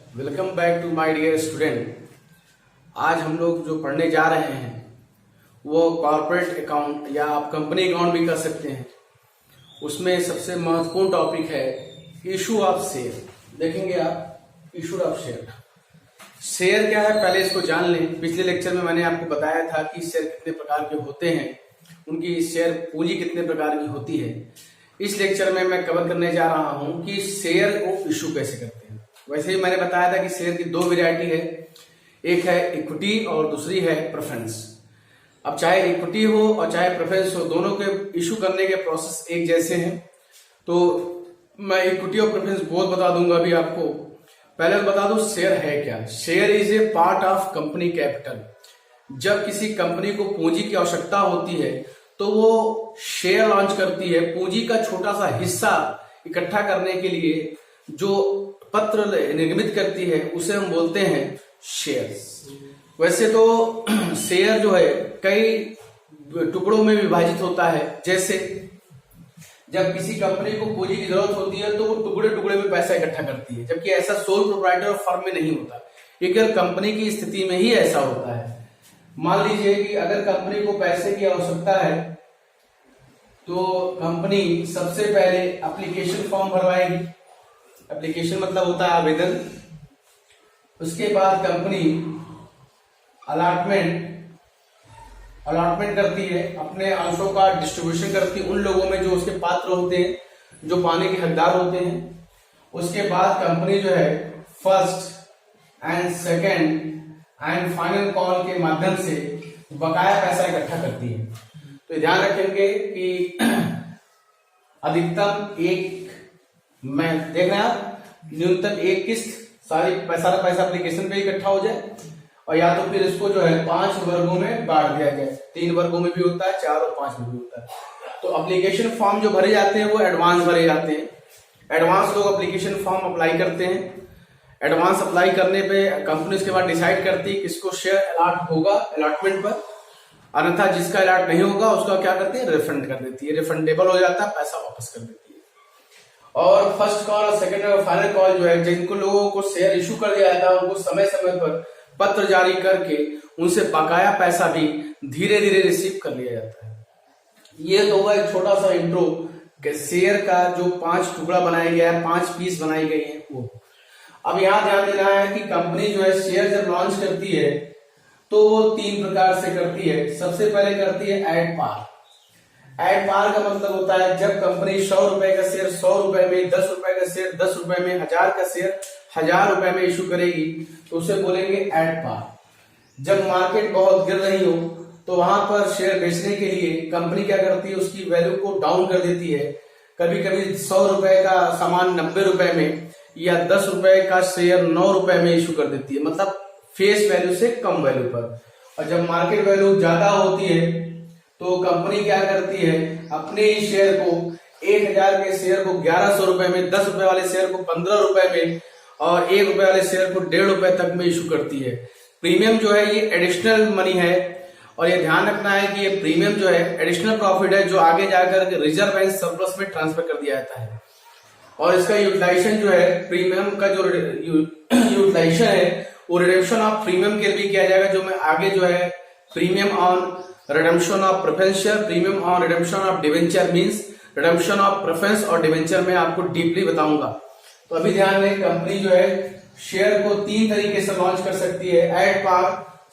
Welcome back to my dear student. आज हम लोग जो पढ़ने जा रहे हैं वो कॉर्पोरेट अकाउंट या आप कंपनी अकाउंट भी कर सकते हैं। उसमें सबसे महत्वपूर्ण टॉपिक है इशू ऑफ शेयर। देखेंगे आप इशू ऑफ शेयर। शेयर क्या है पहले इसको जान लें। पिछले लेक्चर में मैंने आपको बताया था कि शेयर कितने प्रकार के होते हैं, उनकी शेयर पूंजी कितने प्रकार की होती है। इस लेक्चर में मैं कवर करने जा रहा हूं कि शेयर को इशू कैसे करते हैं। वैसे ही मैंने बताया था कि शेयर की दो वैरायटी है, एक है इक्विटी और दूसरी है प्रेफरेंस। अब चाहे इक्विटी हो और चाहे प्रेफरेंस हो, दोनों के इशू करने के प्रोसेस एक जैसे हैं। तो मैं इक्विटी और प्रेफरेंस बोथ बता दूंगा अभी आपको। पहले बता दूं शेयर है क्या। Share is a part of company capital. जब किसी कंपनी को पूंजी की आवश्यकता होती है तो वो शेयर लॉन्च करती है। पूंजी का छोटा सा हिस्सा इकट्ठा करने के लिए जो पत्र निर्मित करती है उसे हम बोलते हैं शेयर्स। वैसे तो शेयर जो है कई टुकड़ों में विभाजित होता है। जैसे जब किसी कंपनी को पूंजी की जरूरत होती है तो वो टुकड़े टुकड़े में पैसा इकट्ठा करती है, जबकि ऐसा सोल प्रोप्राइटर फर्म में नहीं होता। ये केवल कंपनी की स्थिति में ही ऐसा होता है। मान लीजिए कि अगर कंपनी को पैसे की आवश्यकता है तो कंपनी सबसे पहले एप्लीकेशन फॉर्म भरवाएगी। एप्लीकेशन मतलब होता है आवेदन। उसके बाद कंपनी अलॉटमेंट करती है, अपने अंशों का डिस्ट्रीब्यूशन करती है उन लोगों में जो उसके पात्र होते हैं, जो पाने के हकदार होते हैं। उसके बाद कंपनी जो है first and second and final call के माध्यम से बकाया पैसा इकट्ठा करती है। तो ध्यान रखेंगे कि अधिकतम एक में देख रहे हैं आप, न्यूनतम एक किस्त सारा पैसा एप्लीकेशन पे इकट्ठा हो जाए, और या तो फिर इसको जो है 5 वर्गों में बांट दिया जाए। 3 वर्गों में भी होता है, 4 और 5 में भी होता है। तो एप्लीकेशन फॉर्म जो भरे जाते हैं वो एडवांस भरे जाते हैं। एडवांस लोग एप्लीकेशन फॉर्म अप्लाई करते हैं। एडवांस अप्लाई करने पे कंपनी उसके बाद डिसाइड करती है किसको शेयर अलॉट होगा अलॉटमेंट पर, अन्यथा जिसका अलॉट नहीं होगा उसका क्या करती है, रिफंड कर देती है। रिफंडेबल हो जाता है, पैसा वापस कर देती है। और फर्स्ट कॉल और सेकंड और फाइनल कॉल जो है, जिनको लोगों को शेयर इशू कर दिया जाता है उनको समय समय पर पत्र जारी करके उनसे बकाया पैसा भी धीरे धीरे रिसीव कर लिया जाता है। ये तो हुआ एक छोटा सा इंट्रो कि शेयर का जो 5 टुकड़ा बनाया गया है, 5 पीस बनाई गई है वो। अब यहां ध्यान देना है कि कंपनी जो है शेयर जब लॉन्च करती है तो वो 3 प्रकार से करती है। सबसे पहले करती है एट पार। एट पार का मतलब होता है जब कंपनी 100 रुपए का शेयर 100 रुपए में, 10 रुपए का शेयर 10 रुपए में, 1000 का शेयर 1000 रुपए में इशू करेगी तो उसे बोलेंगे एट पार। जब मार्केट बहुत गिर रही हो तो वहां पर शेयर बेचने के लिए कंपनी क्या करती है, उसकी वैल्यू को डाउन कर देती है। कभी कभी 100 रुपए का सामान 90 रुपए में या 10 रुपए का शेयर 9 रुपए में इशू कर देती है, मतलब फेस वैल्यू से कम वैल्यू पर। और जब मार्केट वैल्यू ज्यादा होती है तो कंपनी क्या करती है, अपने ही शेयर को 1000 के शेयर को 1100 रुपए में, 10 रुपए वाले शेयर को 15 रुपए में और 1 रुपए वाले शेयर को 1.5 रुपए तक में इशू करती है। प्रीमियम जो है ये एडिशनल मनी है, और ये ध्यान रखना है कि ये प्रीमियम जो है एडिशनल प्रॉफिट है जो आगे जाकर रिजर्व एंड सरप्लस में ट्रांसफर कर दिया जाता है। और इसका यूटिलाइजेशन जो है, प्रीमियम का जो यूटिलाइजेशन है वो रिडेम्पशन ऑफ प्रीमियम के लिए भी किया जाएगा, जो मैं आगे जो है premium on redemption of preference share, premium on redemption of debenture means redemption of preference और डिवेंचर में आपको डीपली बताऊंगा। तो अभी ध्यान दें, कंपनी जो है शेयर को 3 तरीके से लॉन्च कर सकती है। एट पार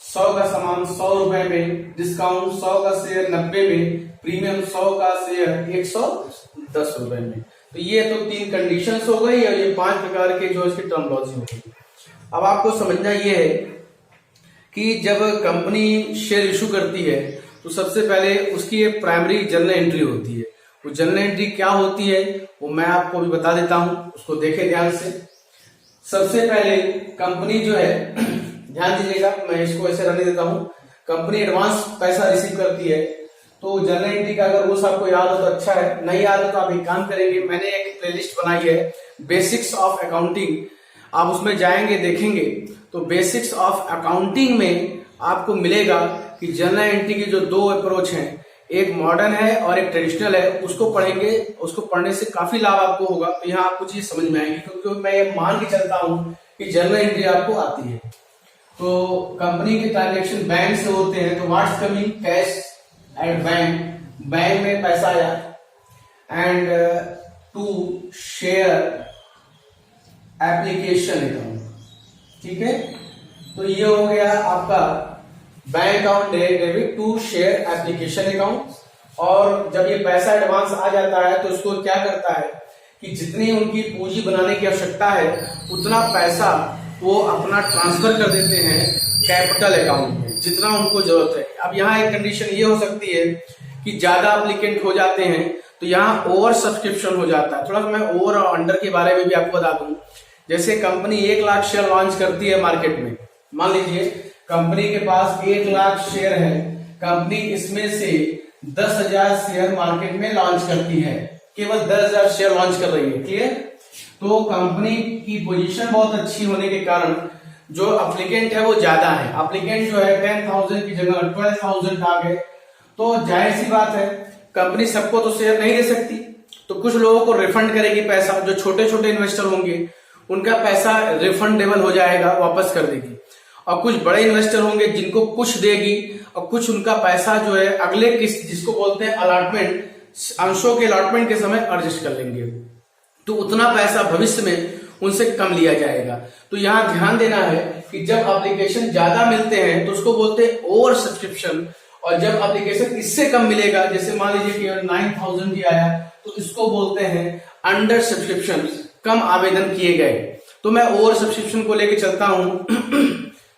100 का सामान 100 रुपए में, डिस्काउंट 100 का शेयर 90 में, प्रीमियम 100 का शेयर 110 रुपए में। तो ये तो 3 कंडीशंस हो गई और ये 5 प्रकार के जो इसकी टर्मोलॉजी होगी। अब आपको समझना ये है कि जब कंपनी शेयर इशू करती है तो सबसे पहले उसकी एक प्राइमरी जर्नल एंट्री होती है। वो जर्नल एंट्री क्या होती है वो मैं आपको भी बता देता हूं, उसको देखें ध्यान से। सबसे पहले कंपनी जो है, ध्यान दीजिएगा, मैं इसको ऐसे रहने देता हूं। कंपनी एडवांस पैसा रिसीव करती है तो जर्नल एंट्री का अगर रूल्स आपको याद हो तो अच्छा है, नहीं याद हो तो आप एक काम करेंगे, मैंने एक प्लेलिस्ट बनाई है बेसिक्स ऑफ अकाउंटिंग, आप उसमें जाएंगे देखेंगे तो बेसिक्स ऑफ अकाउंटिंग में आपको मिलेगा कि जर्नल एंट्री की जो 2 अप्रोच हैं, एक मॉडर्न है और एक ट्रेडिशनल है, उसको पढ़ेंगे। उसको पढ़ने से काफी लाभ आपको होगा। तो यहाँ आपको चीज समझ में आएगी, क्योंकि मैं ये मान के चलता हूँ कि जर्नल एंट्री आपको आती है। तो कंपनी के ट्रांजेक्शन बैंक से होते हैं, तो what's coming cash at bank, bank में पैसा आया, and to share application account, ठीक है। तो ये हो गया आपका bank account debit to share application account. और जब ये पैसा एडवांस आ जाता है तो उसको क्या करता है कि जितनी उनकी पूंजी बनाने की आवश्यकता है उतना पैसा वो अपना ट्रांसफर कर देते हैं कैपिटल अकाउंट में, जितना उनको जरूरत है। अब यहाँ एक कंडीशन ये हो सकती है कि ज्यादा एप्लीकेंट हो जाते हैं तो यहाँ ओवर सब्सक्रिप्शन हो जाता है। थोड़ा सा मैं ओवर और अंडर के बारे में भी आपको बता दूं। जैसे कंपनी 1 लाख शेयर लॉन्च करती है मार्केट में, मान लीजिए कंपनी के पास 1 लाख शेयर है, कंपनी इसमें से 10,000 शेयर मार्केट में लॉन्च करती है, केवल 10,000 शेयर लॉन्च कर रही है, क्लियर। तो कंपनी की पोजीशन बहुत अच्छी होने के कारण जो एप्लीकेंट है वो ज्यादा है। एप्लीकेंट जो है 10,000 की जगह 12,000 आ गए, तो जाहिर सी बात है कंपनी सबको तो शेयर नहीं दे सकती, तो कुछ लोगों को रिफंड करेगी पैसा। जो छोटे छोटे इन्वेस्टर होंगे उनका पैसा रिफंडेबल हो जाएगा, वापस कर देगी। और कुछ बड़े इन्वेस्टर होंगे जिनको कुछ देगी और कुछ उनका पैसा जो है अगले किस्त, जिसको बोलते हैं अलॉटमेंट, अंशों के अलॉटमेंट के समय एडजस्ट कर लेंगे, तो उतना पैसा भविष्य में उनसे कम लिया जाएगा। तो यहाँ ध्यान देना है कि जब एप्लीकेशन ज्यादा मिलते हैं तो उसको बोलते हैं ओवर सब्सक्रिप्शन, और जब एप्लीकेशन इससे कम मिलेगा, जैसे मान लीजिए कि 9,000 भी आया, तो इसको बोलते हैं अंडर सब्सक्रिप्शन, कम आवेदन किए गए। तो मैं ओवर सब्सक्रिप्शन को लेकर चलता हूं।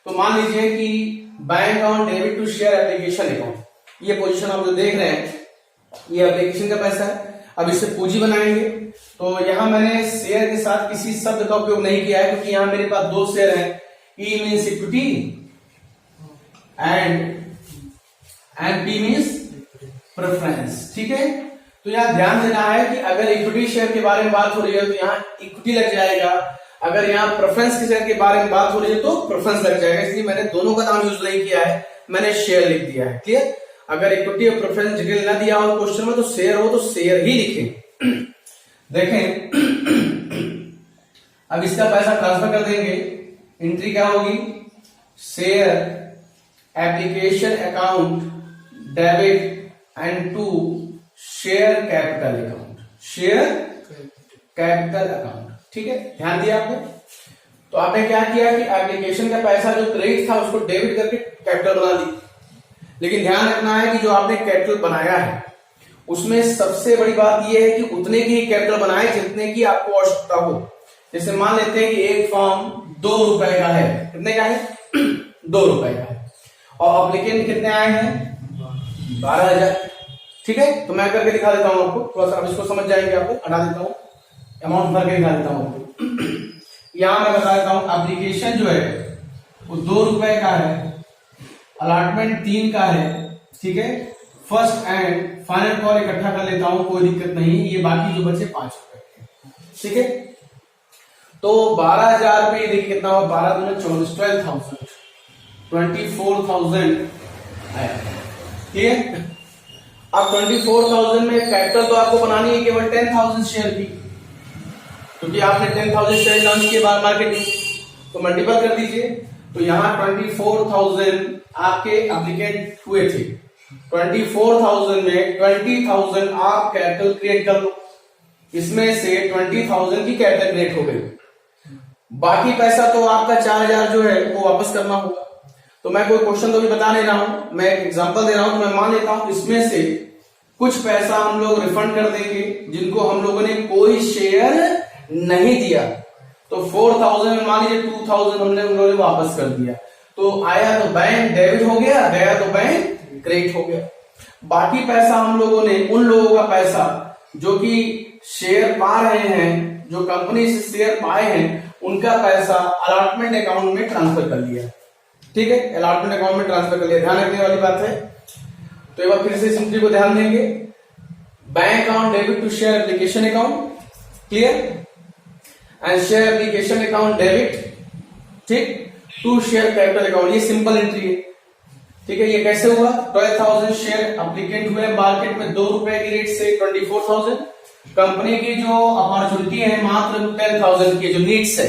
तो मान लीजिए कि bank account debit to share application account, ये पोजीशन आप जो देख रहे हैं ये एप्लीकेशन का पैसा है। अब इससे पूंजी बनाएंगे, तो यहां मैंने शेयर के साथ किसी शब्द का उपयोग नहीं किया है, क्योंकि यहां मेरे पास 2 शेयर है, E means equity and P means preference, ठीक है। तो यहाँ ध्यान देना है कि अगर इक्विटी शेयर के बारे में बात हो रही है तो यहाँ इक्विटी लग जाएगा, अगर यहाँ प्रेफरेंस के शेयर के बारे में बात हो रही है तो प्रेफरेंस लग जाएगा। इसलिए मैंने दोनों का नाम यूज नहीं किया है, मैंने शेयर लिख दिया है, क्लियर। अगर इक्विटी और प्रेफरेंस डिटेल ना दिया हो क्वेश्चन में तो शेयर हो तो शेयर ही लिखें। देखें अब इसका पैसा ट्रांसफर कर देंगे, एंट्री क्या होगी, share application account debit and to share capital account, share capital account, ठीक है। ध्यान दिया आपने। तो आपने क्या किया कि एप्लीकेशन का पैसा जो क्रेडिट था उसको डेबिट करके कैपिटल बना दी। लेकिन ध्यान रखना है कि जो आपने कैपिटल बनाया है उसमें सबसे बड़ी बात यह है कि उतने की कैपिटल बनाए जितने की आपको आवश्यकता हो। जैसे मान लेते हैं कि एक फॉर्म 2 रुपए का है, कितने का है 2 रुपए का है, और एप्लीकेंट कितने आए हैं 12,000, ठीक है। तो मैं करके दिखा देता हूं आपको, थोड़ा सा अब इसको समझ जाएंगे, आपको हटा देता हूं, अमाउंट भर के दिखा देता हूं आपको। यहां मैं बता देता हूं एप्लीकेशन जो है वो 2 रुपए का है, अलॉटमेंट 3 का है, ठीक है। फर्स्ट एंड फाइनल कॉल इकट्ठा कर लेता हूं, कोई दिक्कत नहीं, ये बाकी जो बचे 5 रुपए, ठीक है। तो 12,000 रुपये देखिए कितना हुआ, 12 दूनी 24, 12,000, 24,000 आया, ठीक है। अब 24,000 में कैपिटल तो आपको बनानी है केवल 10,000 शेयर की, क्योंकि आपने 10,000 शेयर लॉन्च किए बाहर मार्केट में, तो मल्टीपल कर दीजिए। तो यहाँ 24,000 आपके एप्लीकेंट हुए थे, 24,000 में 20,000 आप कैपिटल क्रिएट कर लो, इसमें से 20,000 की कैपिटल क्रिएट हो गई। बाकी पैसा तो आपका 4,000 जो है वो वापस करना होगा। तो मैं कोई क्वेश्चन तो भी बता नहीं रहा हूं, मैं एक एग्जांपल दे रहा हूं। तो मैं मान लेता हूं इसमें से कुछ पैसा हम लोग रिफंड कर देंगे जिनको हम लोगों ने कोई शेयर नहीं दिया। तो 4,000 में मान लीजिए 2,000 हमने उन लोगों ने वापस कर दिया, तो आया तो बैंक डेबिट हो गया, गया तो बैंक क्रेडिट हो गया। बाकी पैसा हम लोगों ने उन लोगों का पैसा जो कि शेयर पा रहे हैं, जो कंपनी से शेयर पाए हैं, उनका पैसा अलॉटमेंट अकाउंट में ट्रांसफर कर लिया, ठीक है। अलॉटमेंट अकाउंट में ट्रांसफर कर लिया, ध्यान रखने वाली बात है। तो एक बार फिर से सिंपली को ध्यान देंगे, bank account debit to share application account, clear, and share application account debit, ठीक, टू शेयर कैपिटल अकाउंट, ये सिंपल एंट्री है, ठीक है। ये कैसे हुआ, 12,000 शेयर एप्लीकेंट हुए मार्केट में 2 रुपए की रेट से 24,000, कंपनी की जो अपॉर्चुनिटी है मात्र 10,000 की जो नीड्स है,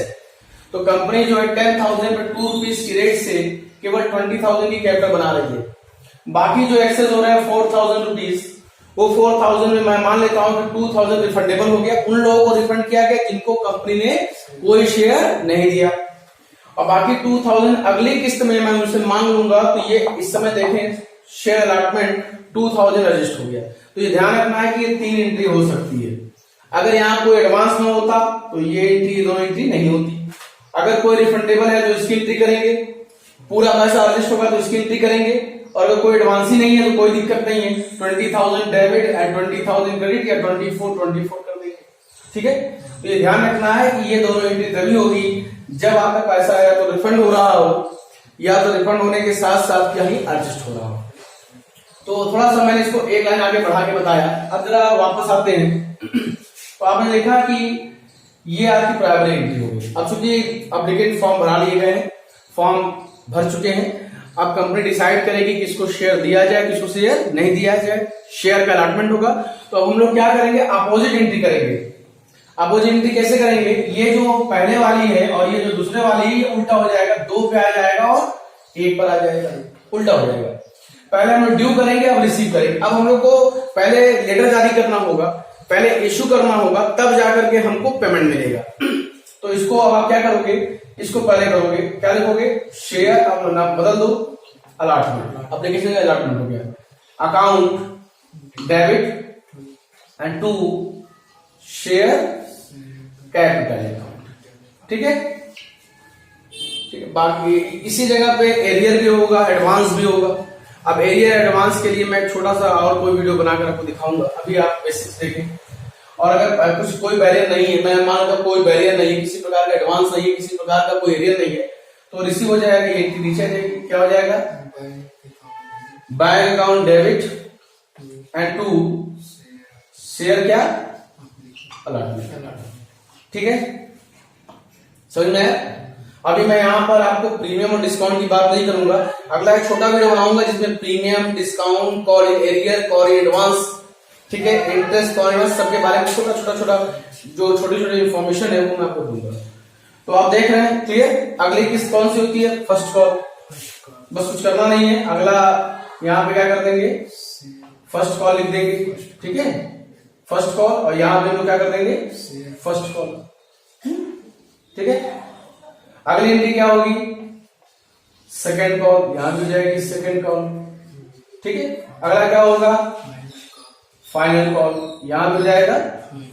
तो कंपनी जो है 10,000 पे 2 रुपीज की रेट से केवल 20,000 की कैपिटल बना रही है। बाकी जो एक्सेस हो रहा है 4,000 रुपीज, वो 4,000 में मैं मान लेता हूं कि 2,000 रिफंडेबल हो गया, उन लोगों को रिफंड किया गया जिनको कंपनी ने कोई शेयर नहीं दिया, और बाकी 2,000 अगली किस्त में मैं उनसे मांग लूंगा। तो ये इस समय देखें शेयर अलॉटमेंट 2,000 रजिस्टर हो गया। तो ये ध्यान रखना है कि ये 3 एंट्री हो सकती है। अगर यहाँ कोई एडवांस ना होता तो ये एंट्री, दोनों एंट्री नहीं होती। अगर कोई रिफंडेबल है तो इसकी एंट्री करेंगे, पूरा पैसा रजिस्टर होगा तो इसकी एंट्री करेंगे, और अगर कोई एडवांस ही नहीं है तो कोई दिक्कत नहीं है, 20,000 डेबिट एंड 20,000 क्रेडिट या 24 कर देंगे। ठीक है, तो ये ध्यान रखना है कि ये दोनों एंट्री तभी होगी जब आपका पैसा या तो रिफंड हो रहा हो या तो रिफंड होने के साथ साथ कहीं एडजस्ट हो रहा हो। तो थोड़ा सा मैंने इसको एक लाइन आगे बढ़ा के बताया। अब जरा वापस आते हैं तो आपने देखा कि ये आपकी प्राइमरी एंट्री होगी। अब चूंकि एप्लीकेंट फॉर्म भरा लिए गए हैं, फॉर्म भर चुके हैं, अब कंपनी डिसाइड करेगी कि किसको शेयर दिया जाए, किसको शेयर नहीं दिया जाए, शेयर का अलॉटमेंट होगा। तो अब हम लोग क्या करेंगे, अपोजिट एंट्री करेंगे। अपोजिट एंट्री कैसे करेंगे, ये जो पहले वाली है और ये जो दूसरे वाली है उल्टा हो जाएगा, 2 पे आ जाएगा और 1 पर आ जाएगा, उल्टा हो जाएगा। पहले हम लोग ड्यू करेंगे, अब रिसीव करेंगे। अब हम लोग को पहले लेटर जारी करना होगा, पहले इश्यू करना होगा, तब जाकर के हमको पेमेंट मिलेगा। तो इसको अब आप क्या करोगे, इसको पहले करोगे, क्या लिखोगे, शेयर, अब नाम बदल दो, अलॉटमेंट, एप्लीकेशन का अलॉटमेंट हो गया, account debit and to share capital account. ठीक है, ठीक है। बाकी इसी जगह पे एरियर भी होगा, एडवांस भी होगा। अब एरियर एडवांस के लिए मैं छोटा सा और कोई वीडियो बनाकर आपको दिखाऊंगा, अभी आप बेसिक्स देखें। और अगर कुछ कोई बैरियर नहीं है, मैं मानता कोई बैरियर नहीं है, किसी प्रकार का एडवांस नहीं है, किसी प्रकार का कोई एरियर नहीं है, तो रिसीव हो जाएगा, ये नीचे जाएगी, क्या हो जाएगा, bank account debit and to share क्या, अलॉटमेंट। ठीक है, समझ में आया। अभी मैं यहाँ पर आपको प्रीमियम और डिस्काउंट की बात नहीं करूंगा, अगला एक छोटा वीडियो बनाऊंगा जिसमें premium, discount, call in arrear, call in advance, ठीक है, इंटरेस्ट, कॉल इन सबके बारे में छोटा छोटा जो छोटी छोटी इन्फॉर्मेशन है वो मैं आपको दूंगा। तो आप देख रहे हैं, क्लियर। अगली किस्त कौन सी होती है, फर्स्ट कॉल, बस कुछ करना नहीं है। अगला यहाँ पे क्या कर देंगे, फर्स्ट कॉल लिख देंगे, ठीक है, फर्स्ट कॉल, और यहाँ पे हम लोग क्या कर देंगे, फर्स्ट कॉल। ठीक है, अगली एंट्री क्या होगी, सेकेंड कॉल, यहां भी हो जाएगी सेकेंड कॉल। ठीक है, अगला क्या होगा, फाइनल कॉल, यहां भी हो जाएगा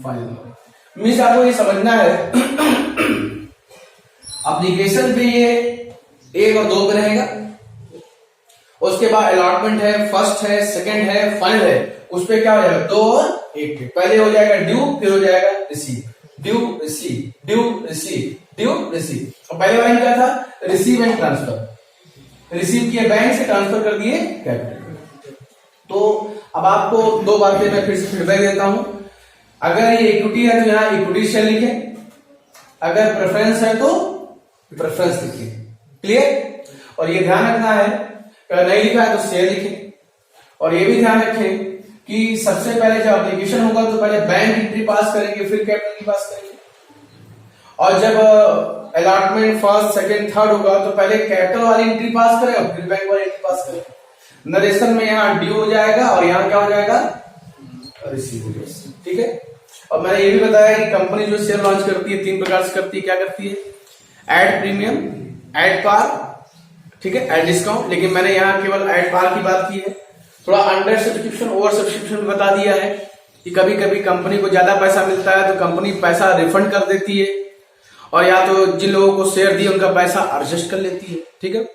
फाइनल कॉल। मीन्स आपको ये समझना है एप्लीकेशन पे ये 1 और 2 पे रहेगा, उसके बाद अलॉटमेंट है, फर्स्ट है, सेकेंड है, फाइनल है, उस पे क्या हो जाएगा, 2 और 1 पे। पहले हो जाएगा ड्यू, फिर हो जाएगा receive, due receive, due receive, due receive. और पहले वाला क्या था, रिसीव एंड ट्रांसफर, रिसीव किए बैंक से, ट्रांसफर कर दिए कैपिटल। तो अब आपको 2 बातें मैं फिर से फीडबैक देता हूं। अगर ये इक्विटी है तो यहां इक्विटी शेयर लिखे, अगर प्रेफरेंस है तो प्रेफरेंस लिखिए, क्लियर। और ये ध्यान रखना है, अगर नहीं लिखा है तो शेयर लिखे। और ये भी ध्यान रखें कि सबसे पहले जब एप्लीकेशन होगा तो पहले बैंक एंट्री पास करेंगे, फिर कैपिटल की पास करेंगे। और जब अलॉटमेंट फर्स्ट, सेकंड, थर्ड होगा तो पहले कैपिटल वाली एंट्री पास करें और फिर बैंक वाली एंट्री पास करें। नरेशन में यहाँ ड्यू हो जाएगा और यहाँ क्या हो जाएगा, रिसीव हो जाएगा। ठीक है, और मैंने ये भी बताया कि कंपनी जो शेयर लॉन्च करती है 3 प्रकार से करती है। क्या करती है, एड प्रीमियम, एड पार, ठीक है, एड डिस्काउंट। लेकिन मैंने यहाँ केवल एड पार की बात की है। थोड़ा अंडर सब्सक्रिप्शन, ओवर सब्सक्रिप्शन बता दिया है कि कभी कभी कंपनी को ज्यादा पैसा मिलता है तो कंपनी पैसा रिफंड कर देती है, और या तो जिन लोगों को शेयर दिए उनका पैसा एडजस्ट कर लेती है। ठीक है,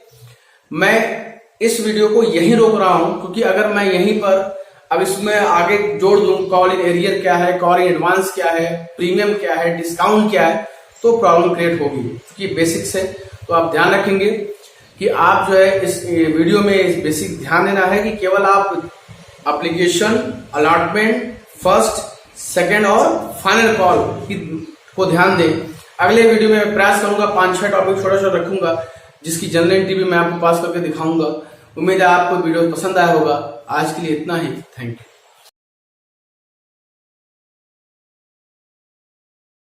मैं इस वीडियो को यहीं रोक रहा हूं क्योंकि अगर मैं यहीं पर अब इसमें आगे जोड़ दूं कॉल इन एरियर क्या है, कॉल इन एडवांस क्या है, प्रीमियम क्या है, डिस्काउंट क्या है, तो प्रॉब्लम क्रिएट होगी। क्योंकि बेसिक्स है, तो आप ध्यान रखेंगे कि आप जो है इस वीडियो में इस बेसिक ध्यान देना है कि केवल आप एप्लीकेशन, अलॉटमेंट, फर्स्ट, सेकेंड और फाइनल कॉल को ध्यान दें। अगले वीडियो में प्रयास करूंगा 5-6 टॉपिक छोटा छोटा रखूंगा जिसकी जनरल एंट्री भी मैं आपको पास करके दिखाऊंगा। उम्मीद है आपको वीडियो पसंद आया होगा। आज के लिए इतना ही, थैंक यू।